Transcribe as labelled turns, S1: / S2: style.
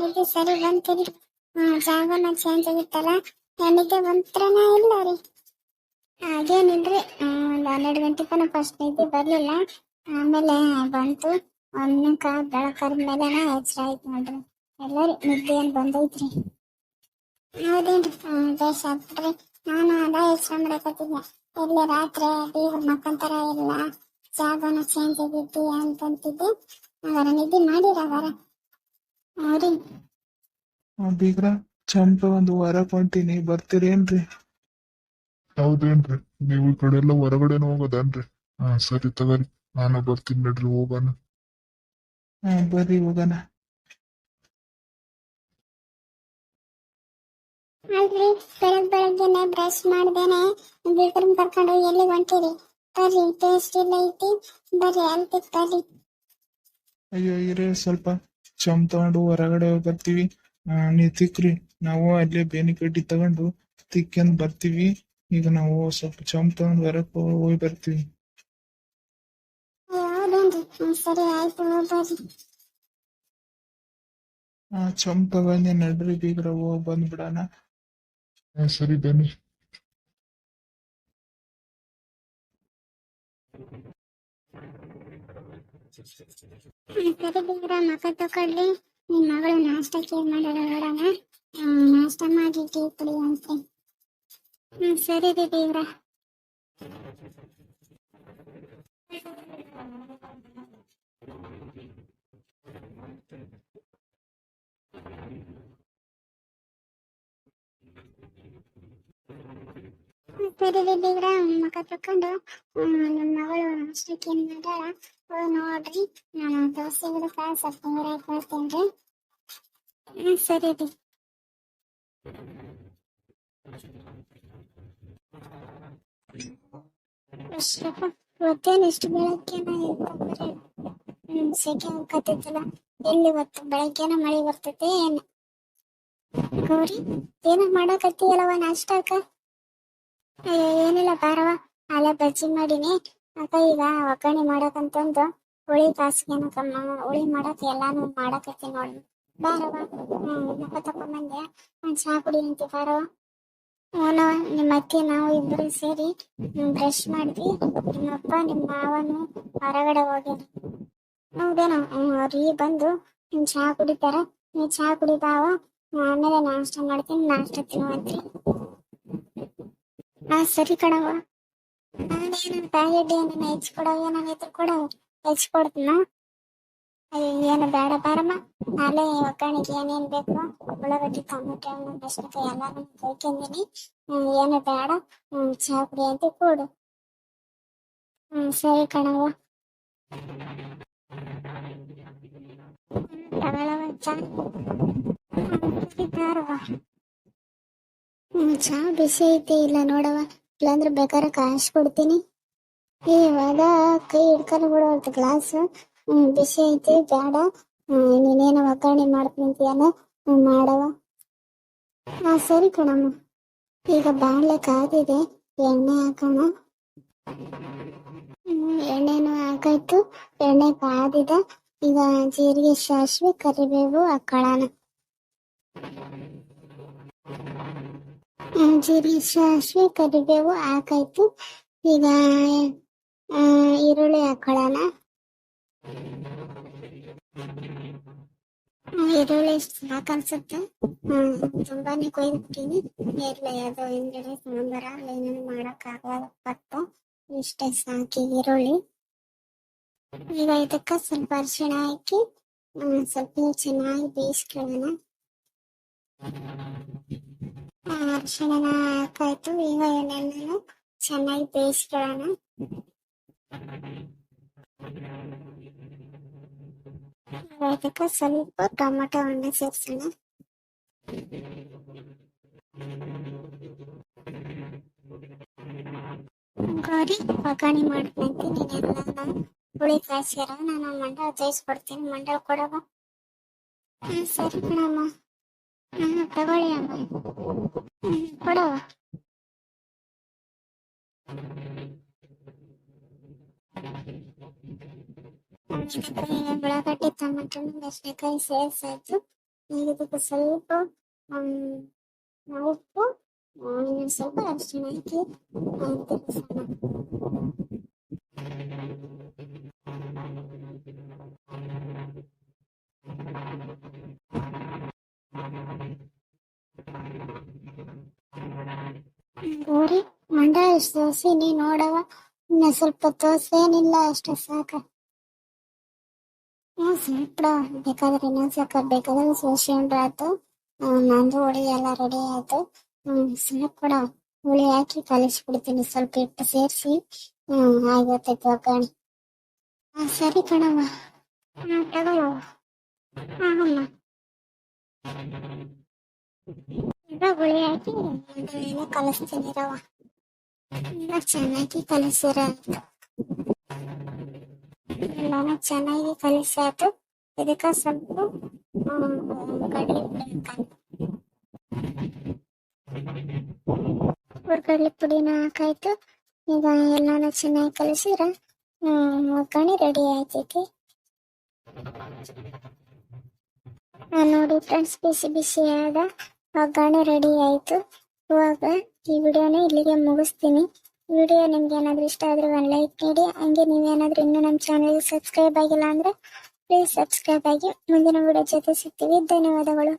S1: ನಿದ್ದೆ ಸರಿ ಬಂತಿರಿ. ಜಾಗನ ಚೇಂಜ್ ಆಗಿತ್ತಲ್ಲ, ನಿದ್ದೆ ಬಂತ್ರನ ಇಲ್ಲ ರೀ. ಹಾಗೇನಿಲ್ರಿ, ಒಂದು 12 ಗಂಟೆ ತನಕ ಫಸ್ಟ್ ನಿದ್ದೆ ಬರಲಿಲ್ಲ. ಆಮೇಲೆ ಬಂತು. ಒಂದಕ್ಕ ಬೆಳಕರ ಮೇಲೆನ ಎಚ್ಚರ ಆಯ್ತು ನೋಡ್ರಿ. ಎಲ್ಲರಿ ನಿದ್ದೆ ಏನು ಬಂದೈತ್ರಿ. ಹೌದೇನ್ರಿ? ಬೇಷ ಆಗ್ಬಿಟ್ರಿ. ನಾನು ಅದ ಯೋಚನೆ ಮಾಡಕತ್ತಿದ್ದೆ, ಎಲ್ಲಿ ರಾತ್ರಿ ಬೀಗ ಮಕ್ಕಂತರ ಇಲ್ಲ, ಜಾಗನ ಚೇಂಜ್ ಆಗಿದ್ದಿ ಅಂತಂತಿದ್ದೆ. ಅವರ ನಿದ್ದೆ ಮಾಡಿರವರ ಅವ್ರಿ.
S2: ಬೀಗ್ರ ಚಂಪ ಒಂದು ವಾರ ಕೊಂಟಿನಿ, ಬರ್ತೀರೇನ್ರಿ?
S3: ಹೌದೇನ್ರಿ, ನೀವು ಈ ಕಡೆ ಎಲ್ಲ ಹೊರಗಡೆನ ಹೋಗೋದನ್ರಿ? ಸರಿ ತಗರಿ, ನಾನು ಬರ್ತೀನಿ ನಡ್ರಿ, ಹೋಗೋಣ.
S2: ಬರ್ರಿ ಹೋಗೋಣ.
S1: ಅಲ್ರಿ, ಬೆಳಗ್ಗೆನೆ ಬ್ರಷ್ ಮಾಡ್ದೇನೆ ಬೀಗ್ರನ್ ಕರ್ಕೊಂಡು ಎಲ್ಲಿ ಹೊಂಟಿರಿ? ಬರ್ರಿ, ಟೇಸ್ಟ್ ಇಲ್ಲ ಐತಿ, ಬರ್ರಿ ಅಲ್ತಿಕ್ ಬರ್ರಿ.
S2: ಅಯ್ಯೋ ಇರೇ, ಸ್ವಲ್ಪ ಚಮ್ ತಗೊಂಡು ಹೊರಗಡೆ ಹೋಗಿ ಬರ್ತೀವಿ. ನೀವ್ ತಿಕ್ರಿ, ನಾವು ಅಲ್ಲೇ ಬೇನಿ ಕಡ್ಡಿ ತಗೊಂಡು ತಿಕ್ಕೊಂಡ್ ಬರ್ತೀವಿ. ಈಗ ನಾವು ಸ್ವಲ್ಪ ಚಮ್ ತಗೊಂಡು ಹೊರಗೆ ಹೋಗಿ ಬರ್ತೀವಿ.
S1: ಹೌದೇನ್ರಿ? ಸರಿ ಆಯ್ತು, ಬರ್ರಿ.
S2: ಚಮ್ ತಗೊಂಡೆ, ನಡ್ರಿ ಬೀಗ್ರ, ಹೋಗಿ ಬಂದ್ಬಿಡಣ.
S3: ಸರಿ ಬನ್ನಿ.
S1: ಸರಿ ಬೀಗ್ರ, ಮಕ್ಕ ತಗೊಳ್ಳಿ. ನಿಮ್ ಮಗಳು ನಾಷ್ಟಕ್ಕೆ ಏನ್ ಮಾಡ್ಯಾಳ ನೋಡೋಣ. ನಾಷ್ಟ ಮಾಡಿ ಟೀ ಕುಡಿ ಅಂತೆ. ಸರಿ ರೀ ಬೀಗ್ರ. ಸರಿ ರೀ ಬೀಗ್ರ, ಮಕ್ಕ ತಕೊಂಡು ನಿಮ್ಮ ಮಗಳು ನಾಷ್ಟಕ್ಕೆ ಏನ್ ಮಾಡ್ಯಾಳ ನೋಡ್ರಿ. ನಾನು ದೋಸೆ ಗಿಡಕ ಸ್ವಲ್ಪ ನೀರ್ ಹಾಕಿ ಬರ್ತೀನಿ. ಸರಿ ರೀ. ಇವತ್ತೇನು ಇಷ್ಟು ಬೆಳಗ್ಗೆನ ಸೆಕೆ ಹಾಕತ್ತಿತ್ತಲ್ಲ, ಎಲ್ಲಿ ಇವತ್ತು ಬೆಳಗ್ಗೆನ ಮಳೆ ಬರ್ತೈತೆ ಏನು? ಗೌರಿ, ಏನ ಮಾಡಕತ್ತೀಯಲ್ಲವ ನಾಷ್ಟಕ್ಕ? ಏನಿಲ್ಲ ಬಾರವ, ಅಲ್ಲ ಬಜ್ಜಿ ಮಾಡೀನಿ. ಅಕ್ಕ ಈಗ ಒಗ್ಗರಣೆ ಮಾಡಕಂತಂದು ಹುಳಿ ಕಾಸ್ಗೆನಕಮ್ಮ, ಹುಳಿ ಮಾಡಕ್ ಎಲ್ಲಾನು ಮಾಡಕತ್ತೀನಿ ನೋಡಿ. ಬಾರವ, ಮುಖ ತಕೊಂಬಂದೆ, ಚಹಾ ಕುಡಿ ಅಂತಿ. ಬಾರವ. ಅವನವ ನಿಮ್ಮ ಅತ್ತೆ ನಾವು ಇಬ್ಬರು ಸೇರಿ ಬ್ರಷ್ ಮಾಡಿದ್ವಿ. ನಿಮ್ಮಪ್ಪ ನಿಮ್ಮ ಮಾವನು ಹೊರಗಡೆ ಹೋಗ್ಯಾರ. ಹೌದೇನೋ? ಅವ್ರು ಈಗ ಬಂದು ಚಹಾ ಕುಡಿತಾರ. ನೀವು ಚಹಾ ಕುಡಿ ಬಾವ, ಆಮೇಲೆ ನಾಷ್ಟ ಮಾಡ್ತೀನಿ, ನಾಷ್ಟ ತಿನ್ನುವಂತ್ರಿ. ಸರಿ ಕಣವ. ನಾನೇನು ಪ್ಯಾಕೆಟ್ ಏನೇನು ಹೆಚ್ಚಿಕೊಡವ, ಏನಾಗೈತ್ರಿ ಕೊಡವ, ಹೆಚ್ಚಿಕೊಡ್ತೀನ. ಏನು ಬೇಡ ಬಾರಮ್ಮ, ಅಲ್ಲೇ ಒಗ್ಗರಣೆಗೆ ಏನೇನು ಬೇಕು, ಉಳ್ಳಾಗಡ್ಡಿ, ಟೊಮೆಟೊ ಹಣ್ಣು, ಮೆಣಸಿನಕಾಯಿ ಎಲ್ಲಾನು ತೊಳ್ಕೊಂಡಿನಿ. ಏನು ಬೇಡ, ಚಹಾ ಕುಡಿ ಅಂತ ಕೊಡು. ಸರಿ ಕಣವ. ತಗೊಳವ ಚಹಾ. ಚಹಾ ಬಿಸಿ ಐತಿ ಇಲ್ಲ ನೋಡವ, ಇಲ್ಲಾಂದ್ರೆ ಬೇಕಾದ್ರೆ ಕಾಯಿಸ್ಕೊಡ್ತೀನಿ. ಇವಾಗ ಕೈ ಹಿಡ್ಕೊಂಡು ಬಿಡುವಂತ ಗ್ಲಾಸ್. ಬಿಸಿ ಐತಿ, ಬೇಡ. ನೀನೇನು ಒಗ್ಗರಣೆ ಮಾಡ್ತಿಂತೀಯನ ಮಾಡವ. ಸರಿ ಕಣಮ್ಮ. ಈಗ ಬಾಣಲೆ ಕಾದಿದೆ, ಎಣ್ಣೆ ಹಾಕೋಣ. ಎಣ್ಣೆನು ಹಾಕಾಯ್ತು, ಎಣ್ಣೆ ಕಾದಿದೆ. ಈಗ ಜೀರಿಗೆ, ಸಾಸಿವೆ, ಕರಿಬೇವು ಹಾಕೊಳ್ಳೋಣ. ಜೀರಿಗೆ, ಸಾಸಿವೆ, ಕರಿಬೇವು ಹಾಕಾಯ್ತು. ಈಗ ಈರುಳ್ಳಿ ಹಾಕೊಳ್ಳೋಣ. ಈರುಳ್ಳಿ ಸಾಕನ್ಸುತ್ತೆ, ತುಂಬಾನೇ ಕೊಯ್ದುಬಿಟ್ಟಿನಿ. ಇರ್ಲಿ, ಅದು ಹಿಂದ್ಗಡೆ ಸಾಂಬಾರ ಏನೇನು ಮಾಡೋಕ್ಕಾಗಲ್ಲ, ಪಟ್ಟು ಇಷ್ಟೇ ಸಾಕಿ ಈರುಳ್ಳಿ. ಈಗ ಇದಕ್ಕೆ ಸ್ವಲ್ಪ ಅರಿಶಿಣ ಹಾಕಿ ಸ್ವಲ್ಪ ಚೆನ್ನಾಗಿ ಬೇಯಿಸ್ಕೊಳ್ಳೋಣ. ಅರಿಶಿಣ ಹಾಕಾಯ್ತು. ಈಗ ಎಣ್ಣೆನ ಚೆನ್ನಾಗಿ ಬೇಯಿಸ್ಕೊಳ್ಳೋಣ. ಇದಕ್ಕೆ ಸ್ವಲ್ಪ ಟೊಮೆಟೊ ಹಣ್ಣು ಸೇರಿಸೋಣ. ಗೌರಿ, ಒಗ್ಗರಣೆ ಮಾಡ್ಕೊಂತೀನಿ. ನೀನೆಲ್ಲ ಹುಳಿ ಕಾಯಿಸ್ಯಾರ, ನಾನು ಮಂಡಳ ಜಯಿಸ್ಕೊಡ್ತೀನಿ. ಮಂಡಳ ಕೊಡವ. ಸರಿ ಕಣಮ್ಮ. ತಗೊಳ್ಳಿ ಅಮ್ಮ, ಕೊಡವ. ಇದಕ್ಕೆ ಉಳ್ಳಾಗಡ್ಡಿ ಟೊಮೆಟೊ ಮೆಣಸಿನಕಾಯಿ ಸೇರಿಸಾಯ್ತು. ಈಗ ಇದಕ್ಕೆ ಸ್ವಲ್ಪ ಉಪ್ಪು, ಇನ್ನೊಂದು ಸ್ವಲ್ಪ ಅರಿಶಿಣ ಹಾಕಿ ತಿರ್ಗಿಸೋಣ. ಗೌರಿ, ಮಂಡ ಎಷ್ಟು ದೋಸೆ ನೀ ನೋಡವ, ಇನ್ನ ಸ್ವಲ್ಪ ದೋಸೆ ಏನಿಲ್ಲ ಅಷ್ಟೇ ಸಾಕ. ಸ್ವಲ್ಪ ಬೇಕಾದ್ರೆ ಇನ್ನೊಂದ್ ಸಾಕ, ಬೇಕಾದ್ರೆ ಸೋಸಿ ಉಂಡ್ರೆ ಆಯ್ತು. ನಂದು ಹುಳಿ ಎಲ್ಲ ರೆಡಿ ಆಯ್ತು. ಸ್ವಲ್ಪ ಕೂಡ ಹುಳಿ ಹಾಕಿ ಕಲಿಸ್ಬಿಡ್ತೀನಿ, ಸ್ವಲ್ಪ ಹಿಟ್ಟು ಸೇರಿಸಿ. ಆಗೋತೈತಿ ಒಗ್ಗರಣೆ. ಸರಿ ಕಣವ್ವ, ತಗೊಳವ. ಅಮ್ಮ ಈಗ ಹುಳಿ ಹಾಕಿ ಎಲ್ಲ ಕಲಿಸ್ತೀನಿ ರವ. ಎಲ್ಲ ಚೆನ್ನಾಗಿ ಕಲಿಸಿರ ಆಯ್ತು. ಎಲ್ಲಾನು ಚೆನ್ನಾಗಿ ಕಲಿಸಾಯ್ತು. ಇದಕ್ಕೆ ಸ್ವಲ್ಪ ಹುರ್ಗಡ್ಲೆ ಪುಡಿನ ಹಾಕಾಯ್ತು. ಈಗ ಎಲ್ಲಾನು ಚೆನ್ನಾಗಿ ಕಲಿಸಿರ ಒಗ್ಗರಣೆ ರೆಡಿ ಆಯ್ತೈತಿ. ನೋಡಿ ಫ್ರೆಂಡ್ಸ್, ಬಿಸಿ ಬಿಸಿಯಾದ ಒಗ್ಗರಣೆ ರೆಡಿ ಆಯ್ತು. ಇವಾಗ ಈ ವಿಡಿಯೋನ ಇಲ್ಲಿಗೆ ಮುಗಿಸ್ತೀನಿ. ವಿಡಿಯೋ ನಿಮ್ಗೆ ಏನಾದರೂ ಇಷ್ಟ ಆದ್ರೆ ಒಂದು ಲೈಕ್ ನೀಡಿ. ಹಂಗೆ ನೀವೇನಾದ್ರೂ ಇನ್ನೂ ನಮ್ಮ ಚಾನಲ್ಗೆ ಸಬ್ಸ್ಕ್ರೈಬ್ ಆಗಿಲ್ಲ ಅಂದ್ರೆ ಪ್ಲೀಸ್ ಸಬ್ಸ್ಕ್ರೈಬ್ ಆಗಿ. ಮುಂದಿನ ವಿಡಿಯೋ ಜೊತೆ ಸಿಗ್ತೀವಿ. ಧನ್ಯವಾದಗಳು.